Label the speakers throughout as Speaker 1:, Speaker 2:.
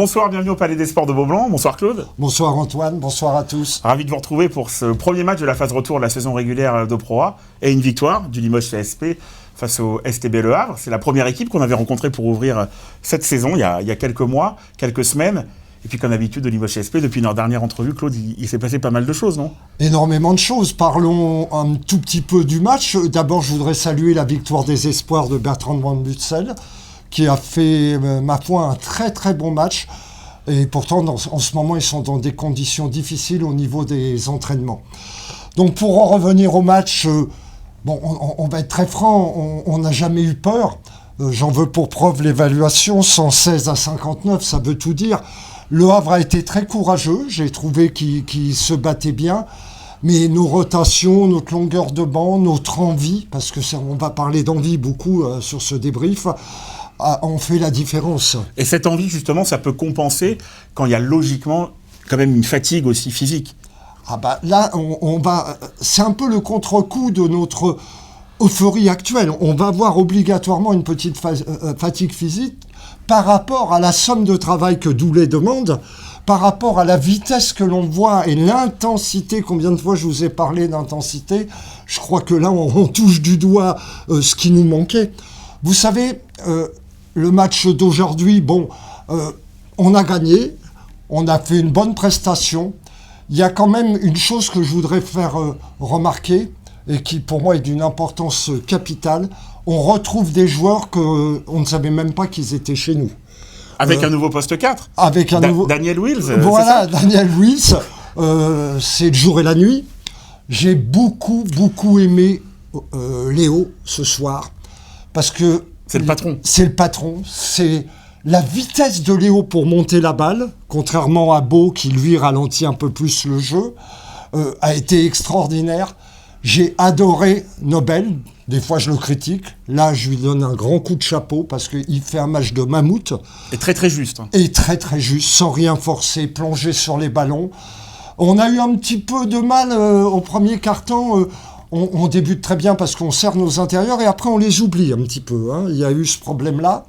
Speaker 1: Bonsoir, bienvenue au Palais des Sports de Beaublanc. Bonsoir Claude.
Speaker 2: Bonsoir Antoine, bonsoir à tous.
Speaker 1: Ravi de vous retrouver pour ce premier match de la phase retour de la saison régulière de Pro A et une victoire du Limoges CSP face au STB Le Havre. C'est la première équipe qu'on avait rencontrée pour ouvrir cette saison il y a quelques mois, quelques semaines. Et puis comme d'habitude de Limoges CSP, depuis notre dernière entrevue, Claude, il s'est passé pas mal de choses, non ?
Speaker 2: Énormément de choses. Parlons un tout petit peu du match. D'abord, je voudrais saluer la victoire des espoirs de Bertrand Van Butzel, qui a fait, ma foi, un très très bon match. Et pourtant, en ce moment, ils sont dans des conditions difficiles au niveau des entraînements. Donc pour en revenir au match, on va être très franc, on n'a jamais eu peur. J'en veux pour preuve l'évaluation, 116 à 59, ça veut tout dire. Le Havre a été très courageux, j'ai trouvé qu'il se battait bien. Mais nos rotations, notre longueur de banc, notre envie, parce que on va parler d'envie beaucoup sur ce débrief, ont fait la différence.
Speaker 1: Et cette envie, justement, ça peut compenser quand il y a logiquement quand même une fatigue aussi physique.
Speaker 2: Ah bah là, on va. C'est un peu le contre-coup de notre euphorie actuelle. On va avoir obligatoirement une petite fatigue physique par rapport à la somme de travail que Doulet demande, par rapport à la vitesse que l'on voit et l'intensité. Combien de fois je vous ai parlé d'intensité ? Je crois que là, on touche du doigt ce qui nous manquait. Vous savez, le match d'aujourd'hui, on a gagné, on a fait une bonne prestation. Il y a quand même une chose que je voudrais faire remarquer et qui pour moi est d'une importance capitale. On retrouve des joueurs qu'on ne savait même pas qu'ils étaient chez nous.
Speaker 1: Avec un nouveau poste 4 ?
Speaker 2: Avec un nouveau...
Speaker 1: Daniel Wills,
Speaker 2: voilà, Daniel Wills, c'est le jour et la nuit. J'ai beaucoup aimé Léo ce soir parce que...
Speaker 1: C'est le patron.
Speaker 2: C'est le patron, c'est... La vitesse de Léo pour monter la balle, contrairement à Beau qui lui ralentit un peu plus le jeu, a été extraordinaire. J'ai adoré Nobel, des fois je le critique, là je lui donne un grand coup de chapeau parce qu'il fait un match de mammouth.
Speaker 1: Et très très juste.
Speaker 2: Et très très juste, sans rien forcer, plongé sur les ballons. On a eu un petit peu de mal au premier quart-temps. On débute très bien parce qu'on serre nos intérieurs et après on les oublie un petit peu. Il y a eu ce problème-là.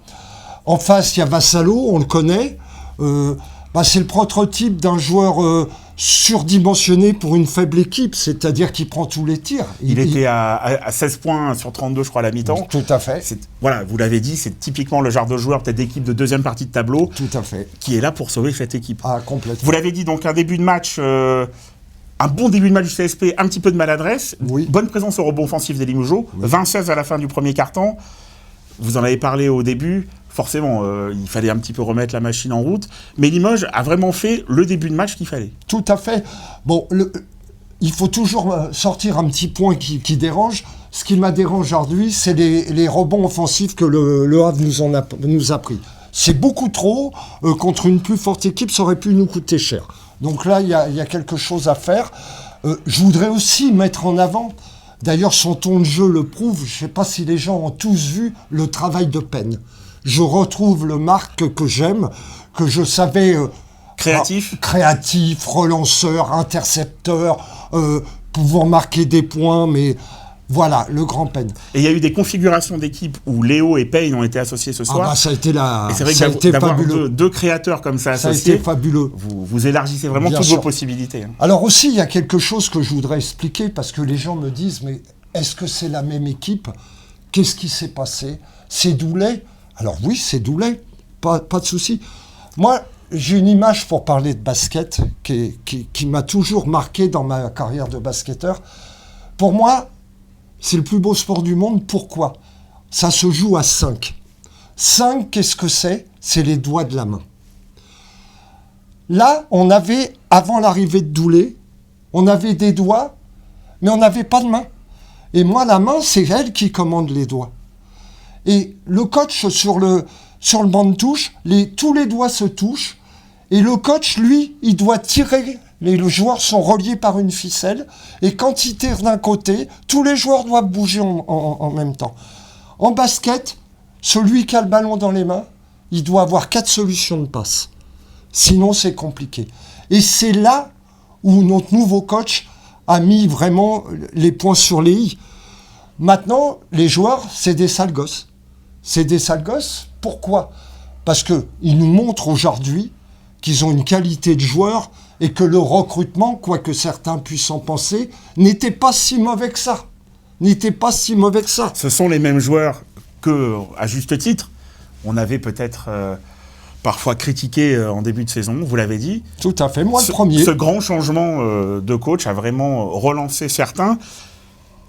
Speaker 2: En face, il y a Vassalo, on le connaît. C'est le prototype d'un joueur surdimensionné pour une faible équipe, c'est-à-dire qu'il prend tous les tirs.
Speaker 1: Il était à 16 points sur 32, je crois, à la mi-temps.
Speaker 2: Tout à fait.
Speaker 1: Voilà, vous l'avez dit, c'est typiquement le genre de joueur, peut-être d'équipe de deuxième partie de tableau,
Speaker 2: tout à fait,
Speaker 1: qui est là pour sauver cette équipe.
Speaker 2: Ah, complètement.
Speaker 1: Vous l'avez dit, donc un début de match... un bon début de match du CSP, un petit peu de maladresse,
Speaker 2: oui.
Speaker 1: Bonne présence au rebond offensif des Limougeaux, oui. 20-16 à la fin du premier quart-temps. Vous en avez parlé au début, forcément, il fallait un petit peu remettre la machine en route, mais Limoges a vraiment fait le début de match qu'il fallait.
Speaker 2: Tout à fait. Il faut toujours sortir un petit point qui dérange. Ce qui m'a dérangé aujourd'hui, c'est les rebonds offensifs que le Havre nous a pris. C'est beaucoup trop. Contre une plus forte équipe, ça aurait pu nous coûter cher. Donc là, il y a quelque chose à faire. Je voudrais aussi mettre en avant, d'ailleurs son ton de jeu le prouve, je ne sais pas si les gens ont tous vu le travail de Penn. Je retrouve le Marc que j'aime, que je savais... Créatif, relanceur, intercepteur, pouvant marquer des points, mais... Voilà, le grand Penn.
Speaker 1: Et il y a eu des configurations d'équipe où Léo et Payne ont été associés ce soir.
Speaker 2: Ça a été
Speaker 1: et c'est vrai que d'avoir deux créateurs comme ça associés,
Speaker 2: ça a été fabuleux.
Speaker 1: Vous élargissez vraiment toutes vos possibilités.
Speaker 2: Alors aussi, il y a quelque chose que je voudrais expliquer, parce que les gens me disent, mais est-ce que c'est la même équipe ? Qu'est-ce qui s'est passé ? C'est Doulet ? Alors oui, c'est Doulet, pas de souci. Moi, j'ai une image pour parler de basket qui m'a toujours marqué dans ma carrière de basketteur. Pour moi, c'est le plus beau sport du monde. Pourquoi ? Ça se joue à 5. 5, qu'est-ce que c'est ? C'est les doigts de la main. Là, on avait, avant l'arrivée de Doulet, on avait des doigts, mais on n'avait pas de main. Et moi, la main, c'est elle qui commande les doigts. Et le coach, sur le banc de touche, tous les doigts se touchent, et le coach, lui, il doit tirer. Les joueurs sont reliés par une ficelle, et quand ils tirent d'un côté, tous les joueurs doivent bouger en même temps. En basket, celui qui a le ballon dans les mains, il doit avoir 4 solutions de passe. Sinon, c'est compliqué. Et c'est là où notre nouveau coach a mis vraiment les points sur les i. Maintenant, les joueurs, c'est des sales gosses. C'est des sales gosses. Pourquoi ? Parce qu'ils nous montrent aujourd'hui qu'ils ont une qualité de joueur et que le recrutement, quoi que certains puissent en penser, n'était pas si mauvais que ça.
Speaker 1: Ce sont les mêmes joueurs que, à juste titre, on avait peut-être parfois critiqué en début de saison, vous l'avez dit.
Speaker 2: Tout à fait, moi le premier.
Speaker 1: Ce grand changement de coach a vraiment relancé certains,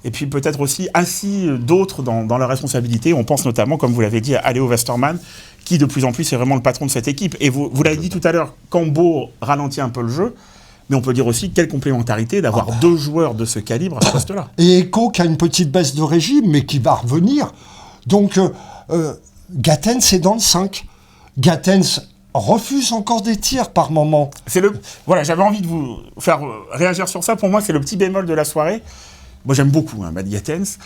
Speaker 1: et puis peut-être aussi assis d'autres dans leurs responsabilités. On pense notamment, comme vous l'avez dit, à Léo Westermann, qui de plus en plus est vraiment le patron de cette équipe. Et vous l'avez dit tout à l'heure, Cambo ralentit un peu le jeu, mais on peut dire aussi quelle complémentarité d'avoir deux joueurs de ce calibre à ce poste-là.
Speaker 2: Et Eko qui a une petite baisse de régime, mais qui va revenir. Donc, Gatens est dans le 5. Gatens refuse encore des tirs par moment.
Speaker 1: Voilà, j'avais envie de vous faire réagir sur ça. Pour moi, c'est le petit bémol de la soirée. Moi, j'aime beaucoup Matt Gatens.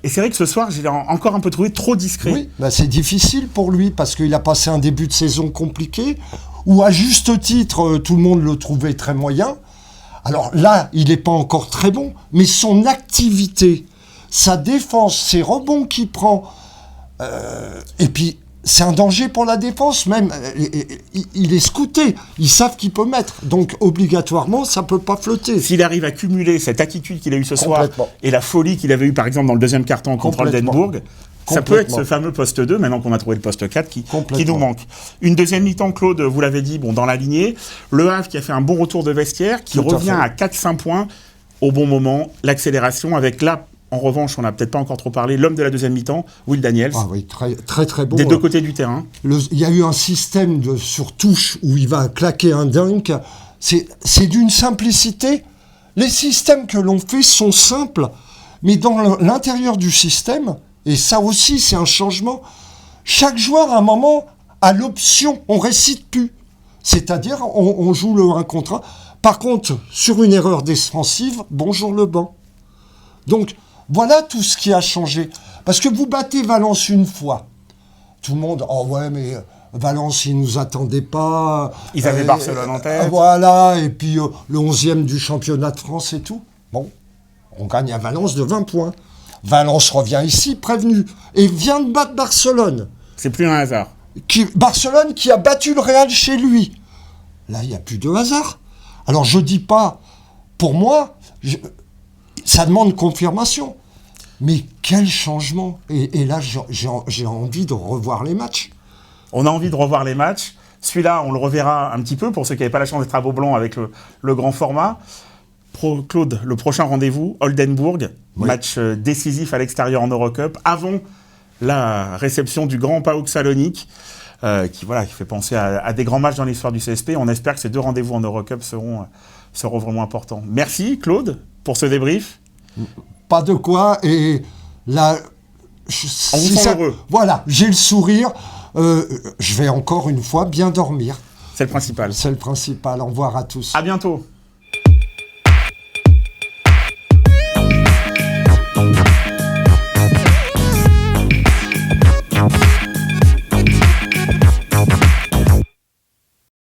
Speaker 1: Et c'est vrai que ce soir, j'ai encore un peu trouvé trop discret.
Speaker 2: Oui, c'est difficile pour lui parce qu'il a passé un début de saison compliqué où, à juste titre, tout le monde le trouvait très moyen. Alors là, il n'est pas encore très bon, mais son activité, sa défense, ses rebonds qu'il prend, et puis c'est un danger pour la défense même. Il est scouté, ils savent qu'il peut mettre, donc obligatoirement ça peut pas flotter.
Speaker 1: S'il arrive à cumuler cette attitude qu'il a eue ce soir et la folie qu'il avait eue par exemple dans le deuxième quart-temps contre Oldenburg, ça peut être ce fameux poste 2 maintenant qu'on a trouvé le poste 4 qui nous manque. Une deuxième mi-temps, Claude, vous l'avez dit, dans la lignée, Le Havre qui a fait un bon retour de vestiaire, qui revient à 4-5 points au bon moment, l'accélération avec là. En revanche, on n'a peut-être pas encore trop parlé, l'homme de la deuxième mi-temps, Will Daniels.
Speaker 2: Ah oui, très très très bon.
Speaker 1: Des deux côtés du terrain.
Speaker 2: Il y a eu un système sur touche où il va claquer un dunk. C'est d'une simplicité. Les systèmes que l'on fait sont simples, mais dans l'intérieur du système, et ça aussi c'est un changement, chaque joueur à un moment a l'option, on récite plus. C'est-à-dire on joue le 1 contre 1. Par contre, sur une erreur défensive, bonjour le banc. Donc, voilà tout ce qui a changé. Parce que vous battez Valence une fois. Tout le monde, oh ouais, mais Valence, ils ne nous attendaient pas.
Speaker 1: Ils avaient Barcelone en tête.
Speaker 2: Voilà, et puis le 11e du championnat de France et tout. Bon, on gagne à Valence de 20 points. Valence revient ici, prévenu, et vient de battre Barcelone.
Speaker 1: C'est plus un hasard.
Speaker 2: Barcelone qui a battu le Real chez lui. Là, il n'y a plus de hasard. Alors, je ne dis pas, pour moi, ça demande confirmation. Mais quel changement! Et là, j'ai envie de revoir les matchs.
Speaker 1: On a envie de revoir les matchs. Celui-là, on le reverra un petit peu pour ceux qui n'avaient pas la chance d'être à Beaublanc avec le grand format. Claude, le prochain rendez-vous, Oldenburg, match décisif à l'extérieur en Eurocup, avant la réception du grand PAOK Salonique, qui fait penser à des grands matchs dans l'histoire du CSP. On espère que ces deux rendez-vous en Eurocup seront vraiment importants. Merci Claude pour ce débrief.
Speaker 2: Pas de quoi, et là,
Speaker 1: on vous sent heureux.
Speaker 2: Voilà, j'ai le sourire. Je vais encore une fois bien dormir.
Speaker 1: C'est le principal.
Speaker 2: C'est le principal. Au revoir à tous.
Speaker 1: À bientôt.